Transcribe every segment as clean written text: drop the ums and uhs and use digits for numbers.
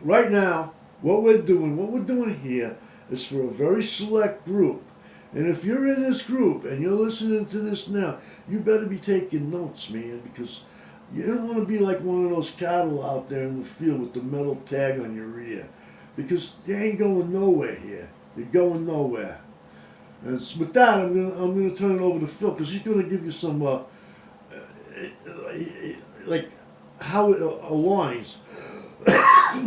right now, what we're doing here is for a very select group. And if you're in this group and you're listening to this now, you better be taking notes, man, because you don't want to be like one of those cattle out there in the field with the metal tag on your ear, because you ain't going nowhere here. You're going nowhere. And with that, I'm gonna turn it over to Phil, because he's gonna give you some like how it aligns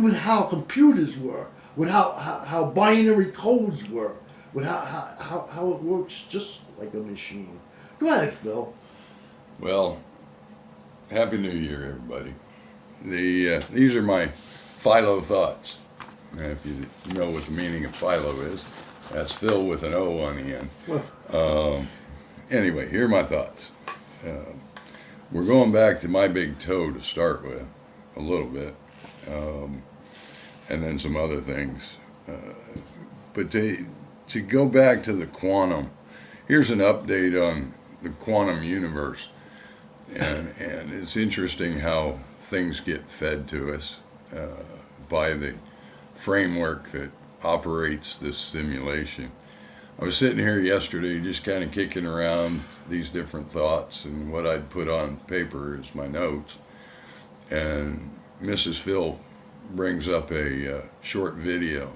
with how computers work, with how binary codes work, with how it works just like a machine. Go ahead, Phil. Well, Happy New Year, everybody. These are my Philo thoughts. And if you know what the meaning of Philo is, that's Phil with an O on the end. Anyway, here are my thoughts. We're going back to my big toe to start with, a little bit, and then some other things. But to go back to the quantum, here's an update on the quantum universe. And it's interesting how things get fed to us by the framework that operates this simulation. I was sitting here yesterday just kind of kicking around these different thoughts, and what I'd put on paper is my notes. And Mrs. Phil brings up a short video.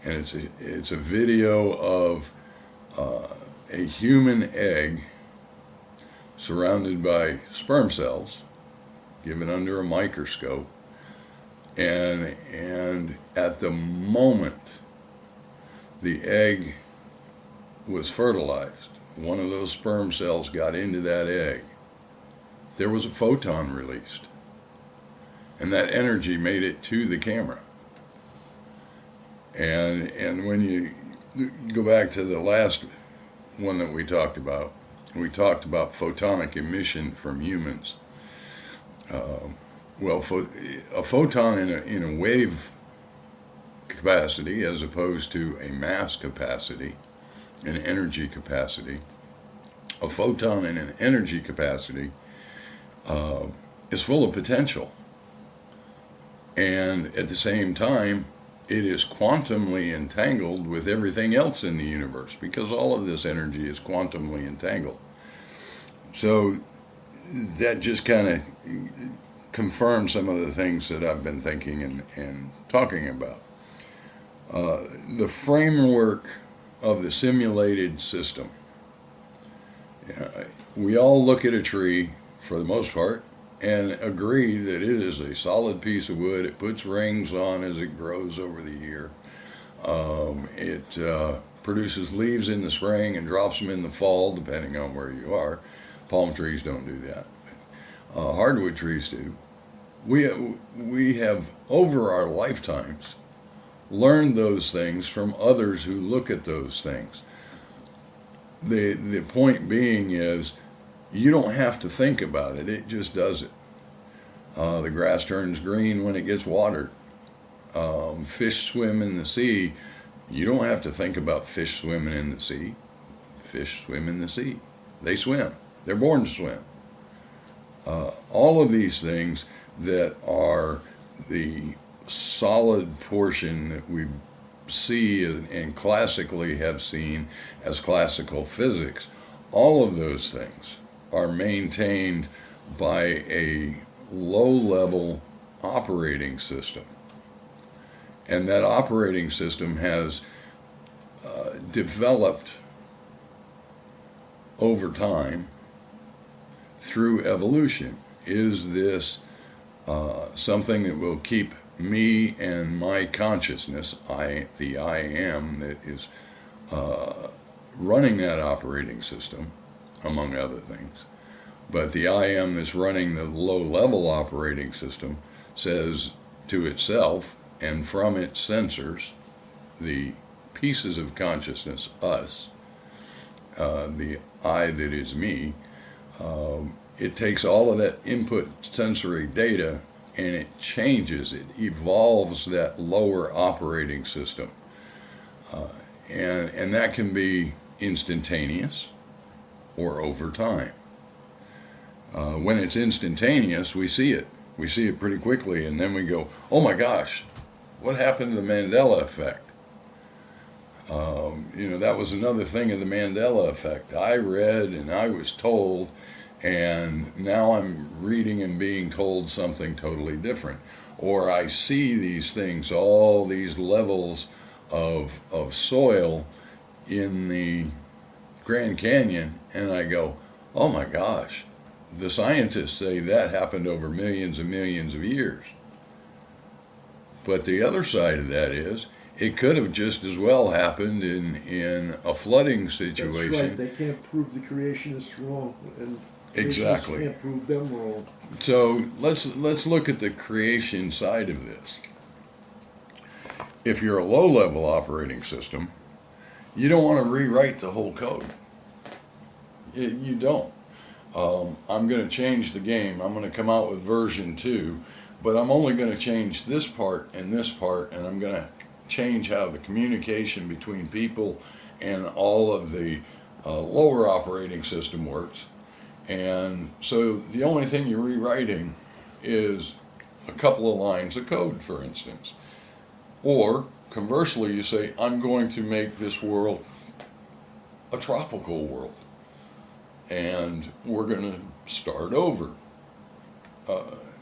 And it's a video of a human egg surrounded by sperm cells, given under a microscope. And at the moment the egg was fertilized, one of those sperm cells got into that egg, there was a photon released. And that energy made it to the camera. And when you go back to the last one that we talked about photonic emission from humans. A photon in a wave capacity, as opposed to a mass capacity, an energy capacity, a photon in an energy capacity is full of potential. And at the same time, it is quantumly entangled with everything else in the universe, because all of this energy is quantumly entangled. So that just kind of confirms some of the things that I've been thinking and talking about. The framework of the simulated system. We all look at a tree, for the most part, and agree that it is a solid piece of wood. It puts rings on as it grows over the year. It produces leaves in the spring and drops them in the fall, depending on where you are. Palm trees don't do that. Hardwood trees do. We have, over our lifetimes, learned those things from others who look at those things. The point being is, you don't have to think about it. It just does it. The grass turns green when it gets watered. Fish swim in the sea. You don't have to think about fish swimming in the sea. Fish swim in the sea. They swim. They're born to swim. All of these things that are the solid portion that we see and classically have seen as classical physics, all of those things are maintained by a low-level operating system. And that operating system has developed over time through evolution. Is this something that will keep me and my consciousness, the I am that is running that operating system, among other things. But the I am that's running the low-level operating system says to itself, and from its sensors, the pieces of consciousness, us, the I that is me, it takes all of that input sensory data and it changes, it evolves that lower operating system. And that can be instantaneous or over time. When it's instantaneous, we see it. We see it pretty quickly, and then we go, oh my gosh, what happened to the Mandela effect? That was another thing of the Mandela effect. I read and I was told, and now I'm reading and being told something totally different. Or I see these things, all these levels of soil in the Grand Canyon, and I go, oh my gosh, the scientists say that happened over millions and millions of years. But the other side of that is, it could have just as well happened in a flooding situation. That's right. They can't prove the creationists wrong, and exactly can't prove them wrong. So let's look at the creation side of this. If you're a low-level operating system, you don't want to rewrite the whole code. You don't. I'm going to change the game. I'm going to come out with version 2, but I'm only going to change this part, and I'm going to change how the communication between people and all of the lower operating system works. And so the only thing you're rewriting is a couple of lines of code, for instance. Or conversely, you say, I'm going to make this world a tropical world, and we're going to start over.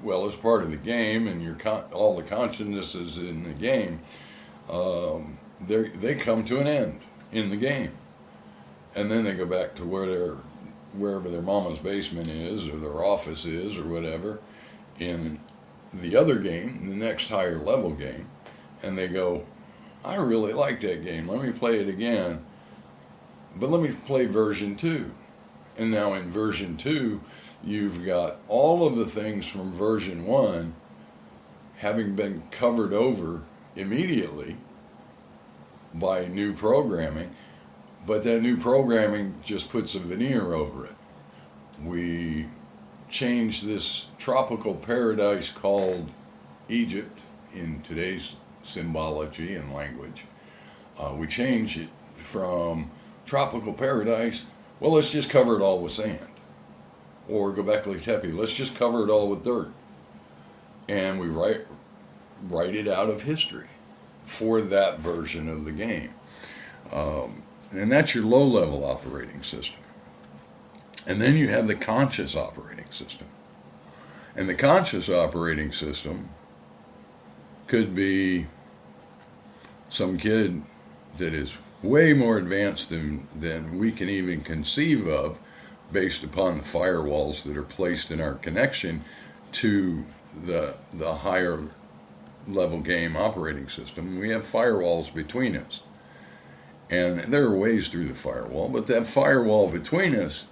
Well, as part of the game, and all the consciousnesses in the game, they come to an end in the game, and then they go back to wherever their mama's basement is, or their office is, or whatever, in the other game, the next higher level game, and they go, I really like that game, let me play it again, but let me play version 2. And now in version 2, you've got all of the things from version 1 having been covered over immediately by new programming, but that new programming just puts a veneer over it. We changed this tropical paradise called Egypt in today's symbology and language. We changed it from tropical paradise, well, let's just cover it all with sand. Or go back to Tepe, let's just cover it all with dirt. And we write it out of history for that version of the game. And that's your low-level operating system. And then you have the conscious operating system. And the conscious operating system could be some kid that is way more advanced than we can even conceive of, based upon the firewalls that are placed in our connection to the higher level game operating system. We have firewalls between us. And there are ways through the firewall, but that firewall between us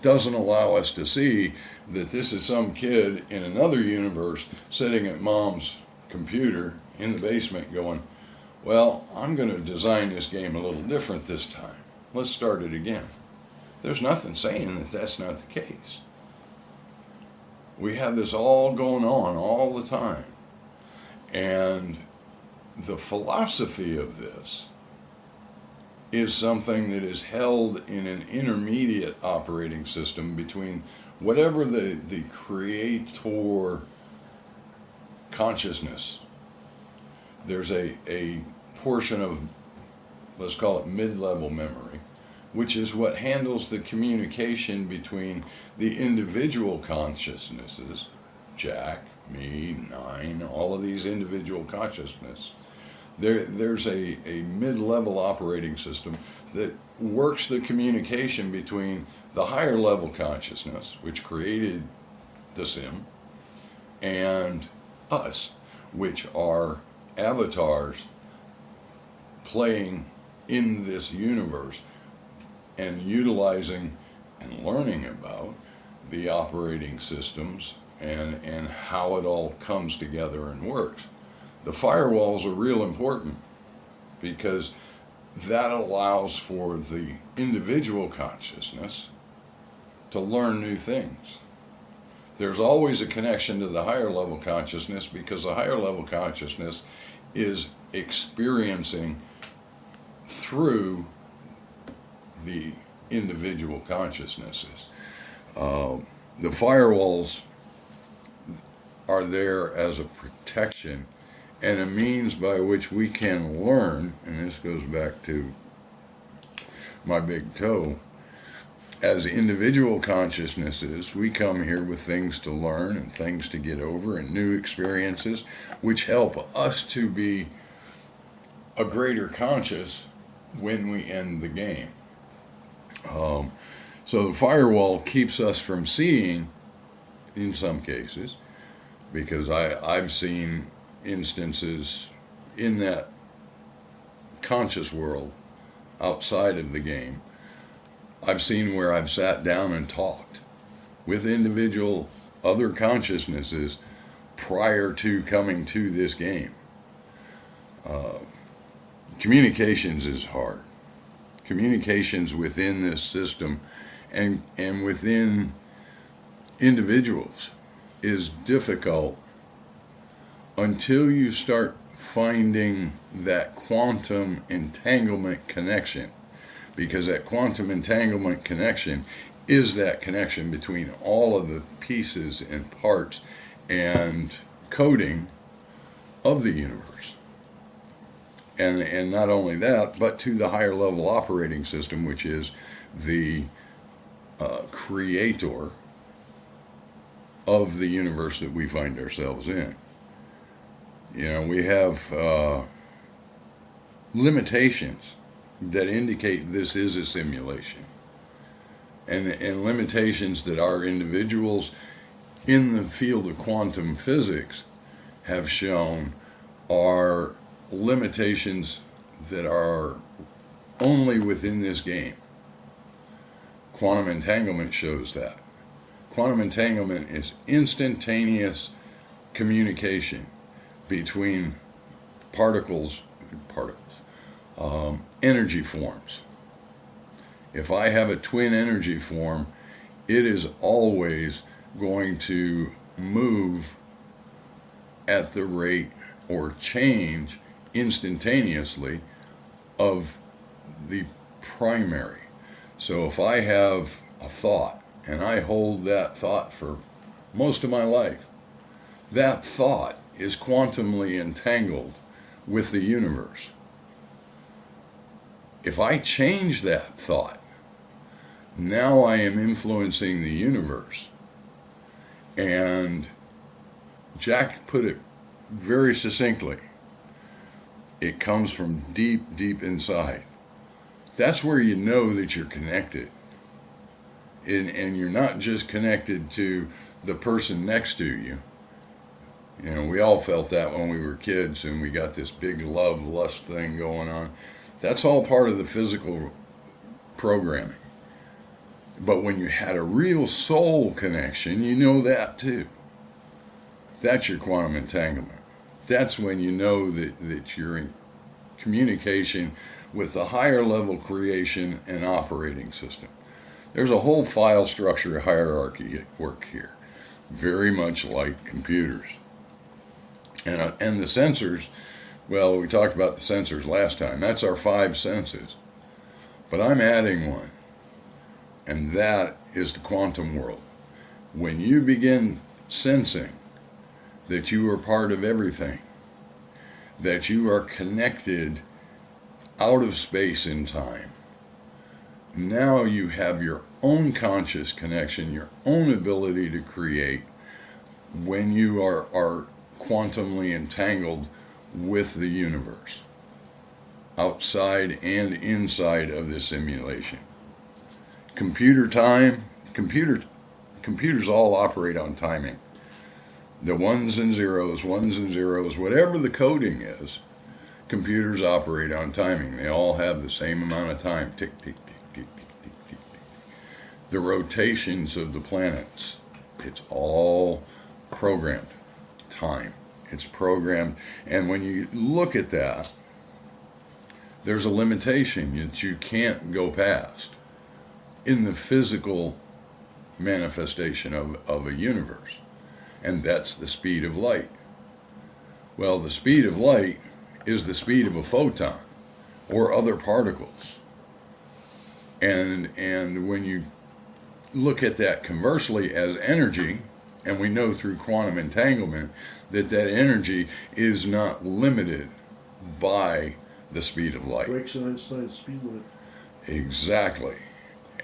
doesn't allow us to see that this is some kid in another universe sitting at mom's computer in the basement going, well, I'm going to design this game a little different this time. Let's start it again. There's nothing saying that that's not the case. We have this all going on all the time. And the philosophy of this is something that is held in an intermediate operating system between whatever the creator consciousness. There's a portion of, let's call it mid-level memory, which is what handles the communication between the individual consciousnesses, Jack, me, Nine, all of these individual consciousnesses. There's a mid-level operating system that works the communication between the higher level consciousness, which created the sim, and us, which are avatars playing in this universe and utilizing and learning about the operating systems and how it all comes together and works. The firewalls are real important because that allows for the individual consciousness to learn new things. There's always a connection to the higher level consciousness because the higher level consciousness is experiencing through the individual consciousnesses. The firewalls are there as a protection and a means by which we can learn, and this goes back to my big toe. As individual consciousnesses, we come here with things to learn and things to get over and new experiences, which help us to be a greater conscious when we end the game. So the firewall keeps us from seeing, in some cases, because I've seen instances in that conscious world outside of the game. I've seen where I've sat down and talked with individual other consciousnesses prior to coming to this game. Communications is hard. Communications within this system and within individuals is difficult until you start finding that quantum entanglement connection, because that quantum entanglement connection is that connection between all of the pieces and parts and coding of the universe. And not only that, but to the higher level operating system, which is the creator of the universe that we find ourselves in. You know, we have limitations that indicate this is a simulation, and limitations that our individuals in the field of quantum physics have shown are limitations that are only within this game. Quantum entanglement shows that. Quantum entanglement is instantaneous communication between energy forms. If I have a twin energy form, it is always going to move at the rate or change instantaneously of the primary. So if I have a thought and I hold that thought for most of my life, that thought is quantumly entangled with the universe. If I change that thought, now I am influencing the universe. And Jack put it very succinctly. It comes from deep, deep inside. That's where you know that you're connected. And you're not just connected to the person next to you. You know, we all felt that when we were kids and we got this big love, lust thing going on. That's all part of the physical programming. But when you had a real soul connection, you know that too. That's your quantum entanglement. That's when you know that you're in communication with the higher level creation and operating system. There's a whole file structure hierarchy at work here, very much like computers. And the sensors, well, we talked about the sensors last time. That's our 5 senses. But I'm adding one, and that is the quantum world. When you begin sensing that you are part of everything, that you are connected out of space and time, now you have your own conscious connection, your own ability to create when you are quantumly entangled with the universe, outside and inside of this simulation. Computers all operate on timing. The ones and zeros, whatever the coding is, computers operate on timing. They all have the same amount of time. Tick, tick, tick, tick, tick, tick, tick, tick. The rotations of the planets, it's all programmed. Time. It's programmed. And when you look at that, there's a limitation that you can't go past in the physical manifestation of a universe. And that's the speed of light. Well, the speed of light is the speed of a photon or other particles. And when you look at that conversely as energy, And we know through quantum entanglement that that energy is not limited by the speed of light. Breaks Einstein's speed limit. Exactly.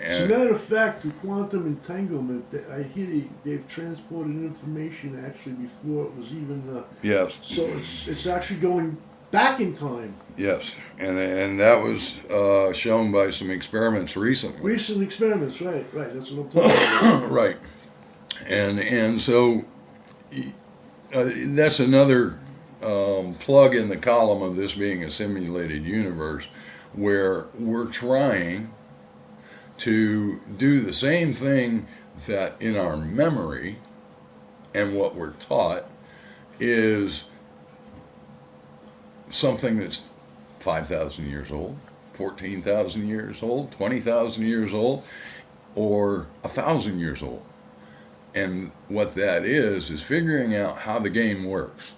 As a matter of fact, through quantum entanglement, I hear they've transported information actually before it was even. Yes. So it's actually going back in time. Yes, and that was shown by some experiments recently. Recent experiments, right? That's what I'm talking about. Right, and so that's another plug in the column of this being a simulated universe, where we're trying to do the same thing that in our memory and what we're taught is something that's 5,000 years old, 14,000 years old, 20,000 years old, or 1,000 years old. And what that is figuring out how the game works.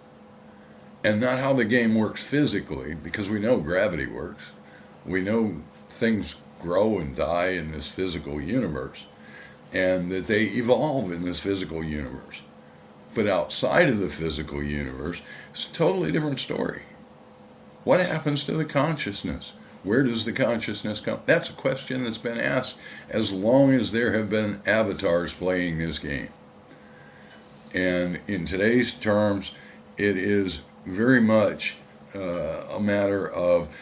And not how the game works physically, because we know gravity works. We know things grow and die in this physical universe, and that they evolve in this physical universe. But outside of the physical universe, it's a totally different story. What happens to the consciousness? Where does the consciousness come? That's a question that's been asked as long as there have been avatars playing this game. And in today's terms, it is very much a matter of,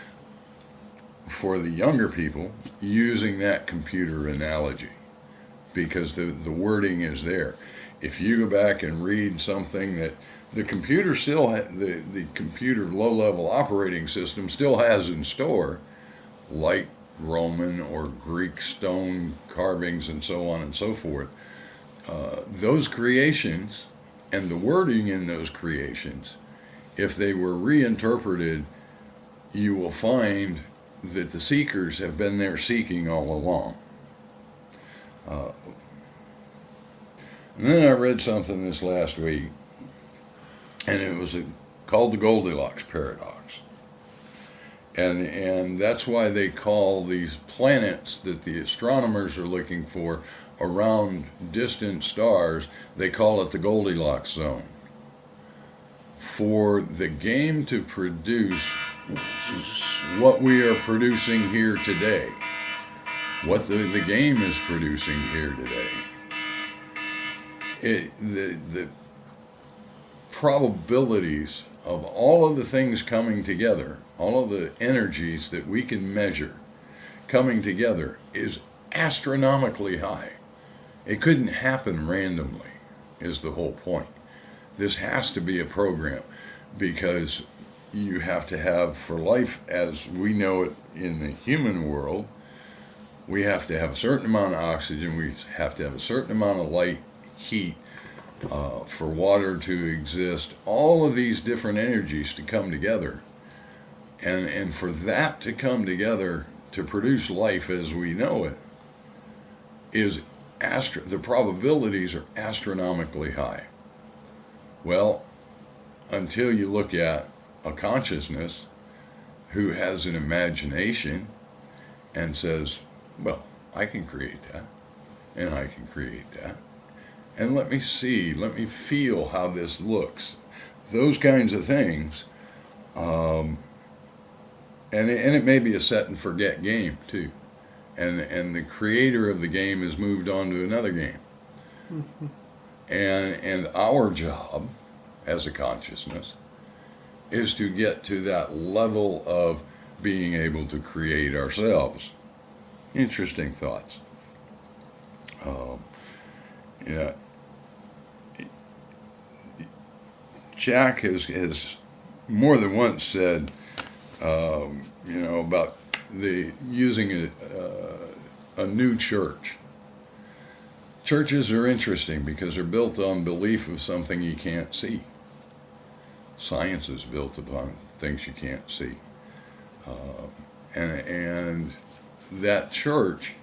for the younger people, using that computer analogy, because the wording is there. If you go back and read something that the computer still the computer low-level operating system still has in store, like Roman or Greek stone carvings and so on and so forth, those creations and the wording in those creations, if they were reinterpreted, you will find that the seekers have been there seeking all along. And then I read something this last week, and it was called the Goldilocks paradox. And that's why they call these planets that the astronomers are looking for around distant stars, they call it the Goldilocks zone. For the game to produce what we are producing here today, what the game is producing here today, the probabilities of all of the things coming together, all of the energies that we can measure coming together is astronomically high. It couldn't happen randomly, is the whole point. This has to be a program, because you have to have, for life as we know it in the human world, we have to have a certain amount of oxygen, we have to have a certain amount of light, heat, for water to exist, all of these different energies to come together. And for that to come together to produce life as we know it, the probabilities are astronomically high. Well, until you look at a consciousness who has an imagination and says, well, I can create that, and I can create that, and let me see, let me feel how this looks. Those kinds of things. And it may be a set and forget game too. And the creator of the game has moved on to another game. Mm-hmm. And our job as a consciousness is to get to that level of being able to create ourselves. Interesting thoughts. Yeah. Jack has more than once said, about using a new church. Churches are interesting because they're built on belief of something you can't see. Science is built upon things you can't see. And that church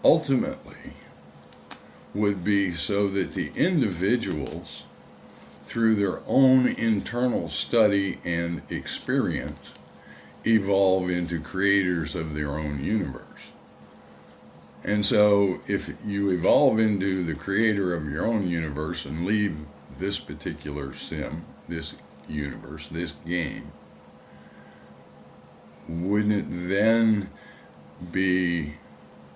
ultimately would be so that the individuals, through their own internal study and experience, evolve into creators of their own universe. And so if you evolve into the creator of your own universe and leave this particular sim, this universe, this game, wouldn't it then be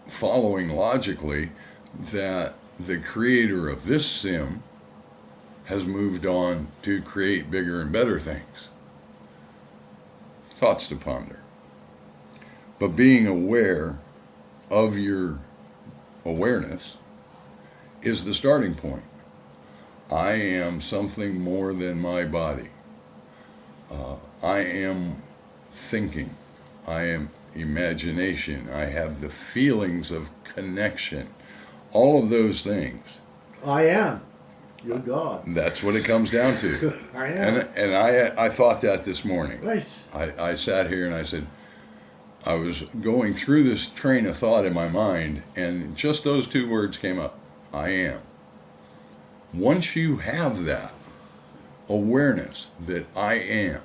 following logically that the creator of this sim has moved on to create bigger and better things? Thoughts to ponder. But being aware of your awareness is the starting point. I am something more than my body. I am thinking. I am imagination. I have the feelings of connection. All of those things. I am. You're God. That's what it comes down to. I am. And I thought that this morning. Right. I sat here and I said, I was going through this train of thought in my mind, and just those two words came up. I am. Once you have that awareness that I am,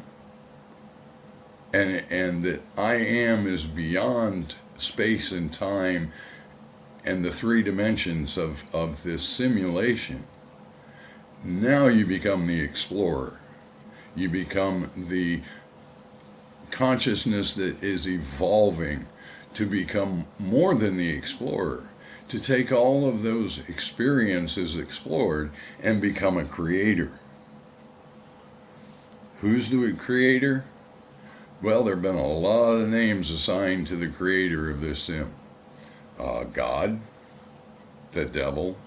and that I am is beyond space and time and the three dimensions of this simulation, now you become the explorer. You become the consciousness that is evolving to become more than the explorer, to take all of those experiences explored and become a creator. Who's the creator? Well, there have been a lot of names assigned to the creator of this sim. God, the devil,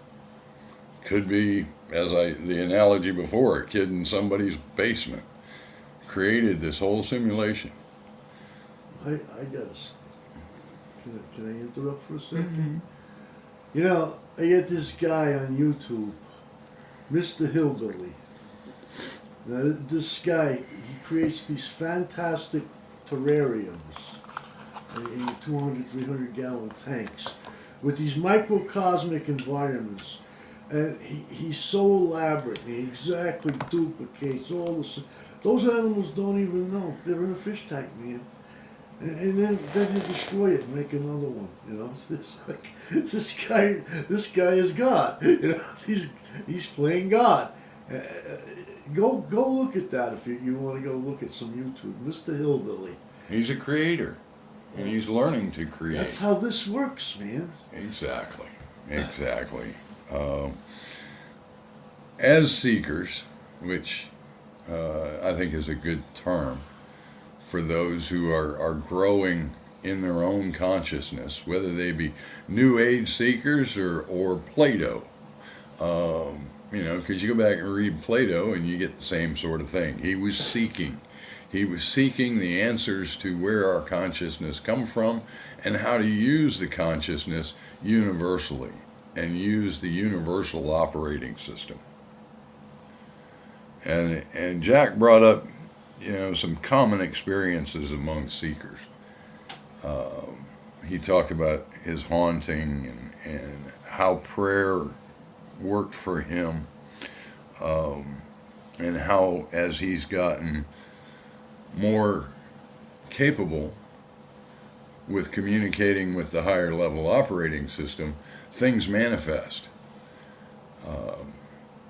could be, the analogy before, a kid in somebody's basement created this whole simulation. I got can I interrupt for a second? You know, I get this guy on YouTube, Mr. Hillbilly. Now, this guy, he creates these fantastic terrariums in 200, 300 gallon tanks with these microcosmic environments. And he's so elaborate, he exactly duplicates all the... Those animals don't even know. They're in a fish tank, man. And then you destroy it and make another one, you know. It's like, this guy is God. You know, he's playing God. Go look at that if you want to go look at some YouTube. Mr. Hillbilly. He's a creator, and he's learning to create. That's how this works, man. Exactly. As seekers, which I think is a good term for those who are growing in their own consciousness, whether they be New Age seekers or Plato. Because you go back and read Plato and you get the same sort of thing. He was seeking the answers to where our consciousness come from and how to use the consciousness universally and use the universal operating system. And Jack brought up, some common experiences among seekers. He talked about his haunting and how prayer worked for him, and how as he's gotten more capable with communicating with the higher level operating system, things manifest.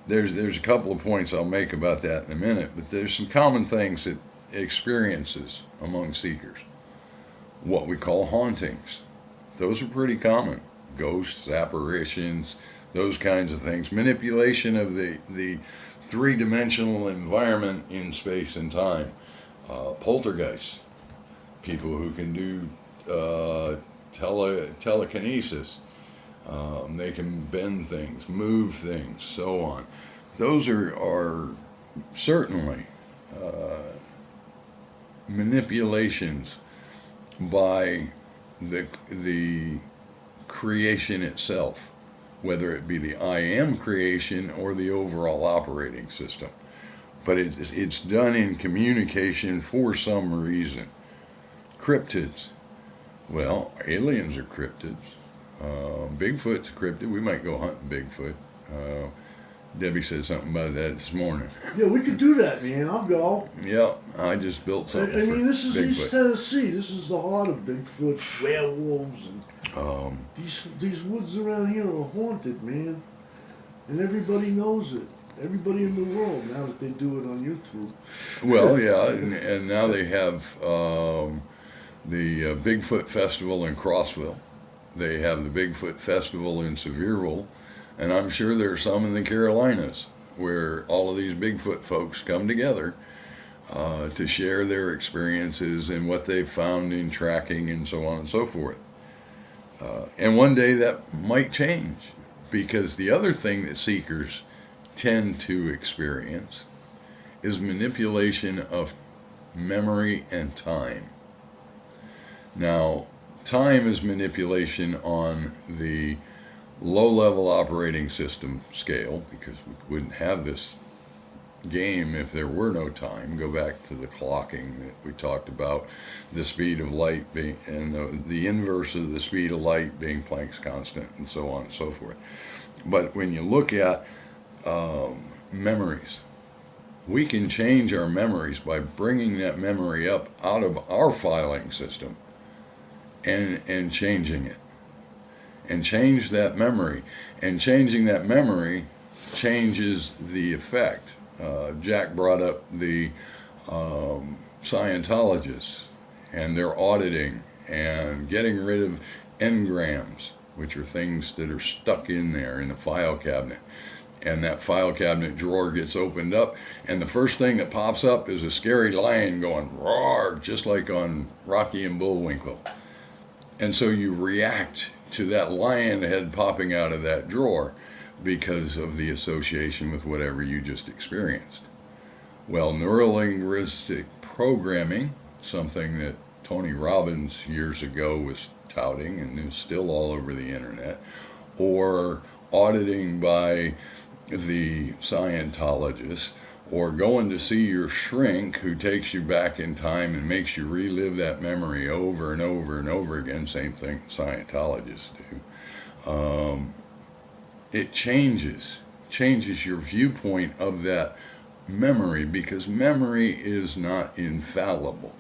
There's a couple of points I'll make about that in a minute, but there's some common things that experiences among seekers. What we call hauntings. Those are pretty common. Ghosts, apparitions, those kinds of things. Manipulation of the three-dimensional environment in space and time. Poltergeists. People who can do telekinesis. They can bend things, move things, so on. Those are certainly manipulations by the creation itself, whether it be the I am creation or the overall operating system. But it's done in communication for some reason. Cryptids. Well, aliens are cryptids. Bigfoot's cryptid. We might go hunting Bigfoot. Debbie said something about that this morning. Yeah, we could do that, man. I'll go. Yep, I just built something. I mean, this is Bigfoot. East Tennessee. This is the heart of Bigfoot, werewolves, and These woods around here are haunted, man, and everybody knows it. Everybody in the world now that they do it on YouTube. Well, yeah, and now they have the Bigfoot Festival in Crossville. They have the Bigfoot Festival in Sevierville, and I'm sure there's some in the Carolinas where all of these Bigfoot folks come together to share their experiences and what they've found in tracking and so on and so forth. And one day that might change, because the other thing that seekers tend to experience is manipulation of memory and time. Now, time is manipulation on the low-level operating system scale, because we wouldn't have this game if there were no time. Go back to the clocking that we talked about, the speed of light being, and the inverse of the speed of light being Planck's constant, and so on and so forth. But when you look at memories, we can change our memories by bringing that memory up out of our filing system and changing it, and change that memory, and changing that memory changes the effect. Jack brought up the Scientologists and their auditing and getting rid of engrams, which are things that are stuck in there in a file cabinet. And that file cabinet drawer gets opened up, and the first thing that pops up is a scary lion going roar, just like on Rocky and Bullwinkle. And so you react to that lion head popping out of that drawer because of the association with whatever you just experienced. Well, neurolinguistic programming, something that Tony Robbins years ago was touting and is still all over the internet, or auditing by the Scientologists, or going to see your shrink who takes you back in time and makes you relive that memory over and over and over again, same thing Scientologists do. It changes your viewpoint of that memory, because memory is not infallible.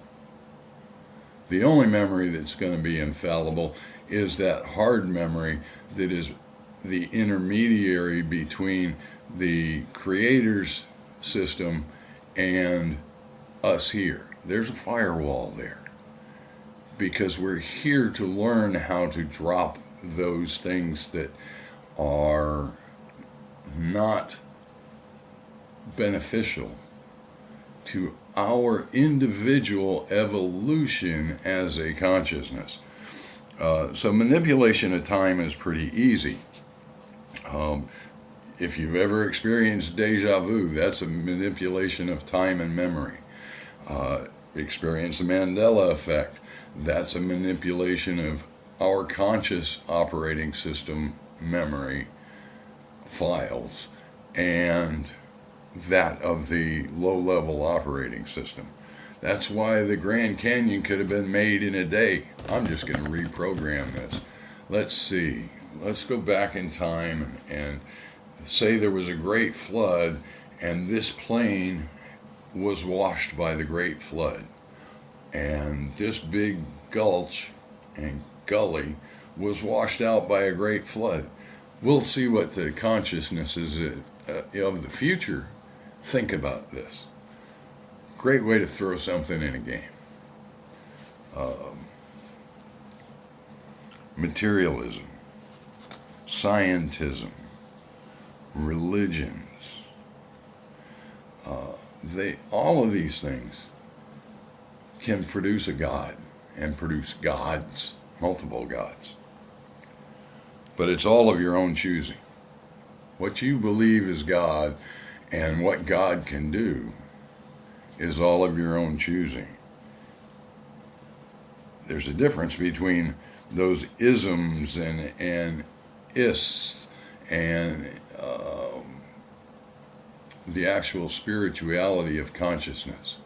The only memory that's going to be infallible is that hard memory that is the intermediary between the creator's system and us here. There's a firewall there, because we're here to learn how to drop those things that are not beneficial to our individual evolution as a consciousness. So manipulation of time is pretty easy. If you've ever experienced deja vu, that's a manipulation of time and memory. Experience the Mandela effect, that's a manipulation of our conscious operating system memory files and that of the low-level operating system. That's why the Grand Canyon could have been made in a day. I'm just going to reprogram this. Let's see. Let's go back in time and say there was a great flood, and this plain was washed by the great flood. And this big gulch and gully was washed out by a great flood. We'll see what the consciousnesses of the future think about this. Great way to throw something in a game. Materialism, scientism, religions, all of these things can produce a god and produce gods, multiple gods. But it's all of your own choosing. What you believe is God and what God can do is all of your own choosing. There's a difference between those isms and ists and the actual spirituality of consciousness.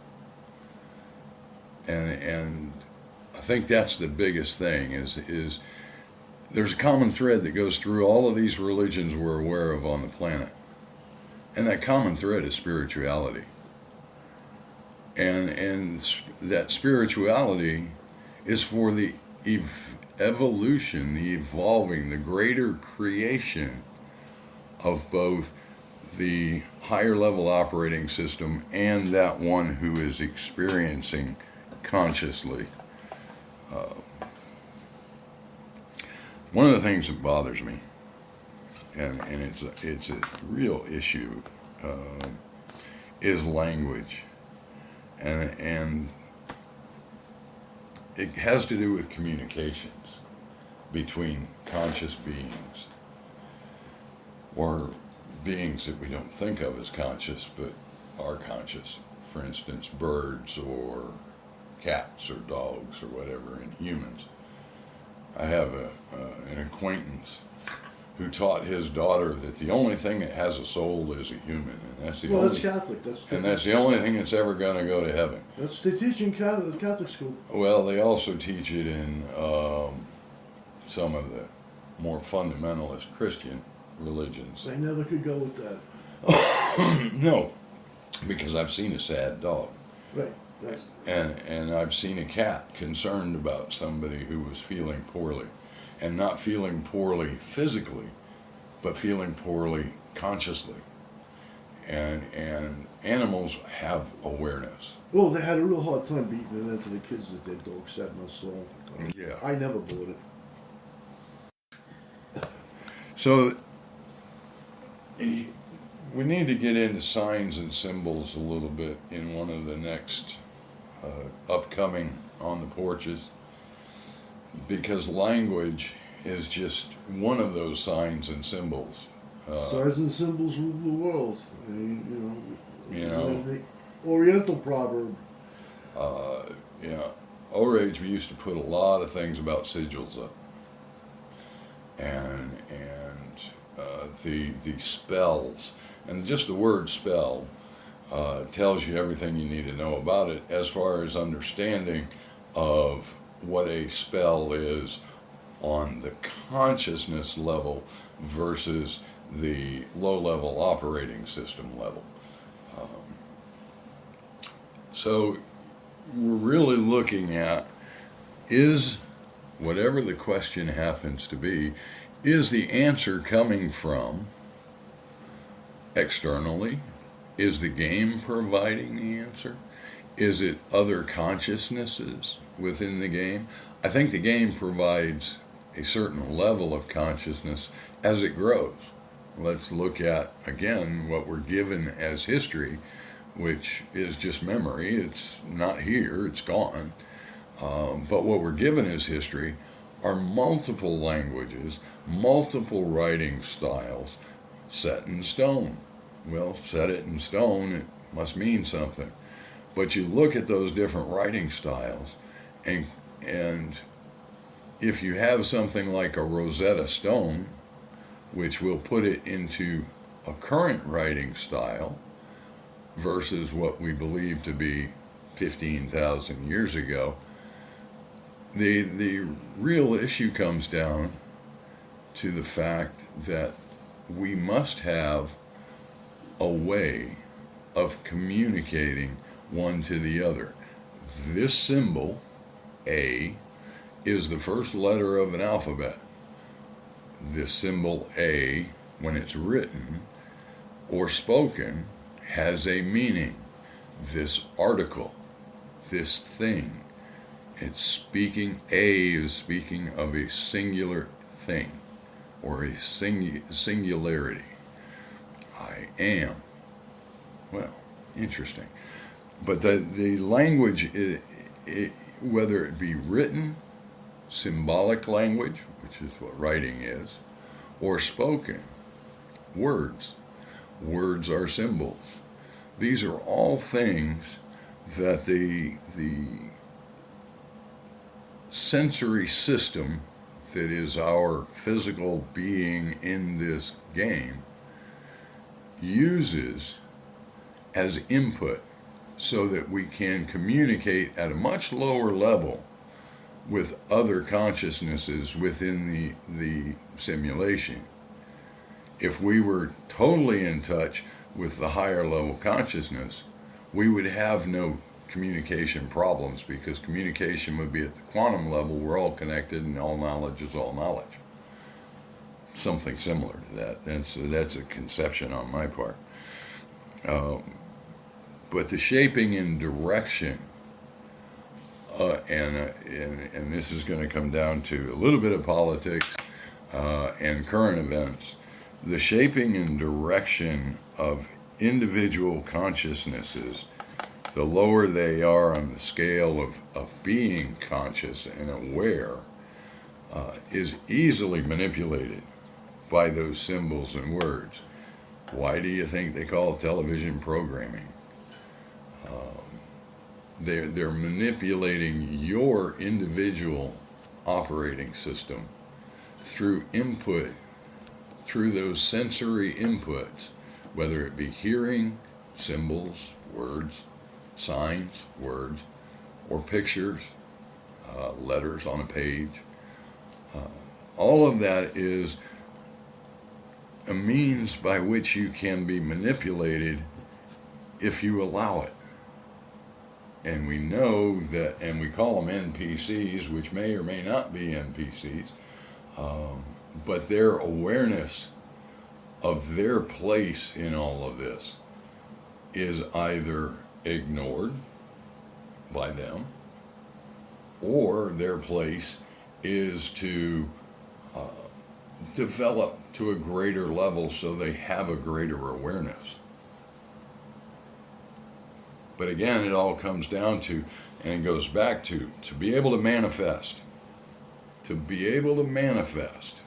And I think that's the biggest thing is there's a common thread that goes through all of these religions we're aware of on the planet. And that common thread is spirituality. And that spirituality is for the evolution, the evolving, the greater creation of both the higher level operating system and that one who is experiencing consciously. One of the things that bothers me, and it's a real issue, is language, and it has to do with communications between conscious beings, or beings that we don't think of as conscious but are conscious. For instance, birds or cats or dogs or whatever, and humans. I have an acquaintance who taught his daughter that the only thing that has a soul is a human, and that's the only. That's Catholic. That's the only thing that's ever going to go to heaven. That's they teach in Catholic school. Well, they also teach it in some of the more fundamentalist Christian religions. They never could go with that. No, because I've seen a sad dog. Right. Right. And I've seen a cat concerned about somebody who was feeling poorly, and not feeling poorly physically, but feeling poorly consciously. And animals have awareness. Well, they had a real hard time beating it into the kids that their dog sat in their soul. Yeah. I never bought it. So we need to get into signs and symbols a little bit in one of the next upcoming On the Porches, because language is just one of those signs and symbols. Signs and symbols rule the world. I mean, You know. The Oriental proverb. Our age, we used to put a lot of things about sigils up, and the spells, and just the word spell tells you everything you need to know about it as far as understanding of what a spell is on the consciousness level versus the low-level operating system level. So we're really looking at, is whatever the question happens to be, is the answer coming from externally? Is the game providing the answer? Is it other consciousnesses within the game? I think the game provides a certain level of consciousness as it grows. Let's look at, again, what we're given as history, which is just memory. It's not here, it's gone. But what we're given as history are multiple languages, multiple writing styles, set in stone. Well, set it in stone, it must mean something. But you look at those different writing styles, and if you have something like a Rosetta Stone, which will put it into a current writing style versus what we believe to be 15,000 years ago, the real issue comes down to the fact that we must have a way of communicating one to the other. This symbol, A, is the first letter of an alphabet. This symbol A, when it's written or spoken, has a meaning. This article, this thing, it's speaking, A is speaking of a singular thing or a singularity. I am. Well, interesting. But the language, whether it be written, symbolic language, which is what writing is, or spoken, words. Words are symbols. These are all things that the sensory system that is our physical being in this game uses as input so that we can communicate at a much lower level with other consciousnesses within the simulation. If we were totally in touch with the higher level consciousness, we would have no communication problems, because communication would be at the quantum level. We're all connected, and all knowledge is all knowledge. Something similar to that. That's a conception on my part. But the shaping and direction, and this is going to come down to a little bit of politics and current events. The shaping and direction of individual consciousnesses, the lower they are on the scale of being conscious and aware, is easily manipulated by those symbols and words. Why do you think they call it television programming? They're manipulating your individual operating system through input, through those sensory inputs, whether it be hearing, symbols, words, signs, words, or pictures, letters on a page. All of that is a means by which you can be manipulated if you allow it. And we know that, and we call them NPCs, which may or may not be NPCs, but their awareness of their place in all of this is either ignored by them, or their place is to develop to a greater level so they have a greater awareness. But again, it all comes down to, and it goes back to be able to manifest. To be able to manifest,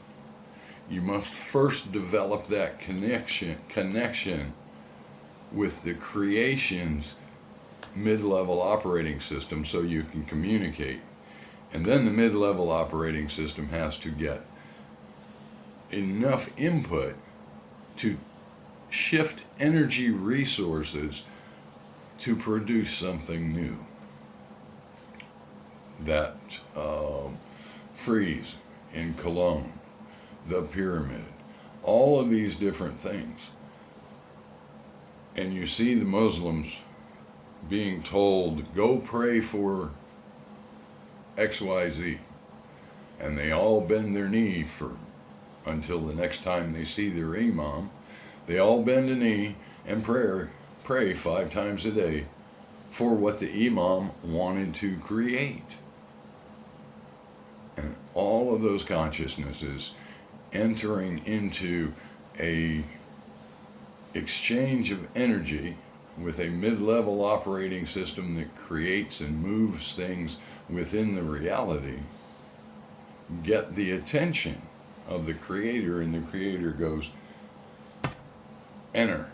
you must first develop that connection with the creation's mid-level operating system so you can communicate. And then the mid-level operating system has to get enough input to shift energy resources to produce something new. That frieze in Cologne, the pyramid, all of these different things. And you see the Muslims being told, go pray for XYZ. And they all bend their knee until the next time they see their imam. They all bend a knee and pray 5 times a day for what the imam wanted to create. And all of those consciousnesses entering into a exchange of energy with a mid-level operating system that creates and moves things within the reality, get the attention of the creator, and the creator goes, enter.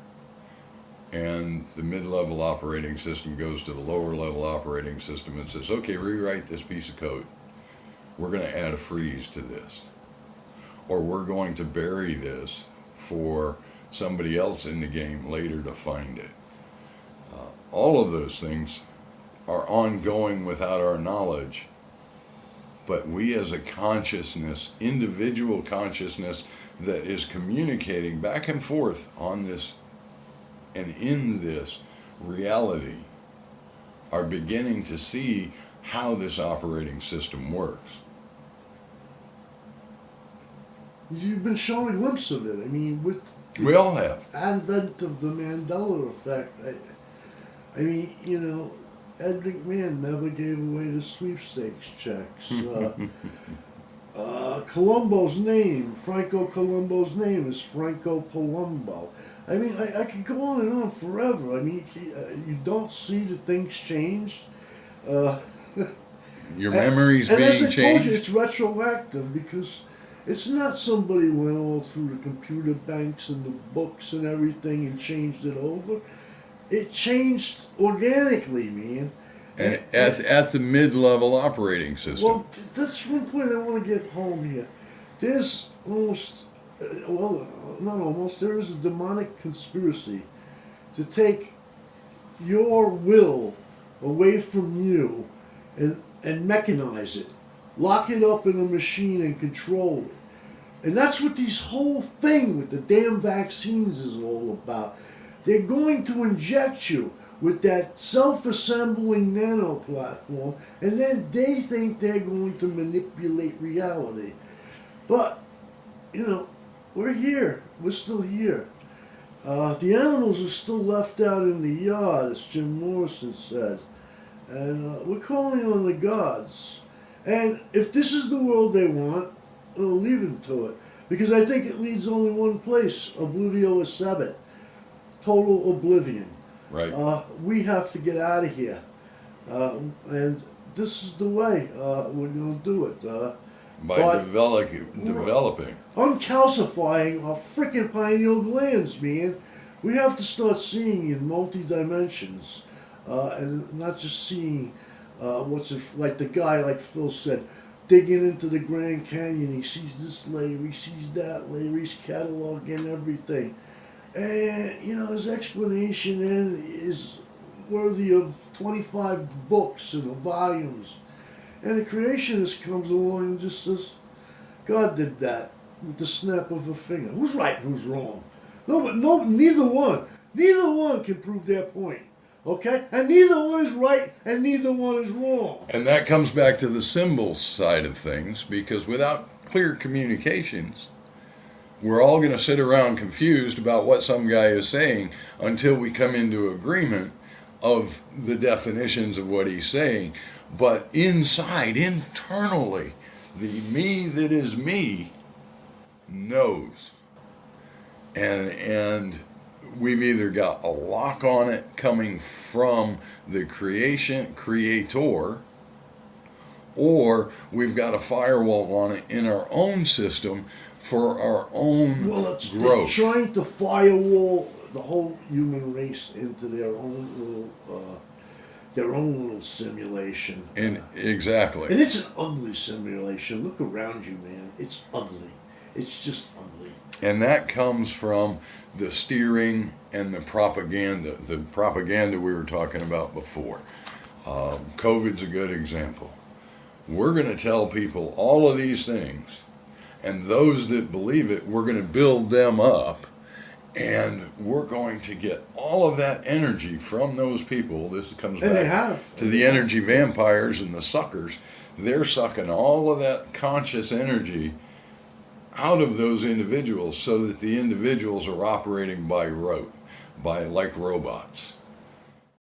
And the mid-level operating system goes to the lower level operating system and says, okay, rewrite this piece of code. We're going to add a freeze to this. Or we're going to bury this for somebody else in the game later to find it. All of those things are ongoing without our knowledge. But we as a consciousness, individual consciousness that is communicating back and forth on this and in this reality, are beginning to see how this operating system works. You've been shown a glimpse of it. I mean, with we all have. Advent of the Mandela effect. I mean, you know, Ed McMahon never gave away the sweepstakes checks. Columbo's name, Franco Columbo's name is Franco Palumbo. I mean, I could go on and on forever. I mean, you don't see the things changed. Your memory's being as I changed. told you, it's retroactive because it's not somebody went all through the computer banks and the books and everything and changed it over. It changed organically, man. And at the mid-level operating system. Well, that's one point I want to get home here. There's almost, not almost, there is a demonic conspiracy to take your will away from you and mechanize it, lock it up in a machine and control it. And that's what this whole thing with the damn vaccines is all about. They're going to inject you with that self-assembling nano platform, and then they think they're going to manipulate reality. But, we're here. We're still here. The animals are still left out in the yard, as Jim Morrison said. And we're calling on the gods. And if this is the world they want, we'll leave them to it. Because I think it leads only one place, oblivio sabet, total oblivion. Right. We have to get out of here. And this is the way we're going to do it. By developing. Uncalcifying our freaking pineal glands, man. We have to start seeing in multi-dimensions. And not just seeing like the guy, like Phil said, digging into the Grand Canyon. He sees this layer, he sees that layer, he's cataloging everything. And, his explanation is worthy of 25 books and volumes. And the creationist comes along and just says, God did that with the snap of a finger. Who's right and who's wrong? Neither one. Neither one can prove their point. Okay? And neither one is right and neither one is wrong. And that comes back to the symbol side of things, because without clear communications, we're all going to sit around confused about what some guy is saying until we come into agreement of the definitions of what he's saying. But internally, the me that is me knows. And we've either got a lock on it coming from the creator, or we've got a firewall on it in our own system for our own growth. They're trying to firewall the whole human race into their own little simulation. And exactly. And it's an ugly simulation. Look around you, man. It's ugly. It's just ugly. And that comes from the steering and the propaganda we were talking about before. COVID's a good example. We're going to tell people all of these things, and those that believe it, we're going to build them up, and we're going to get all of that energy from those people. This comes back to the energy vampires and the suckers. They're sucking all of that conscious energy out of those individuals so that the individuals are operating by rote, like robots.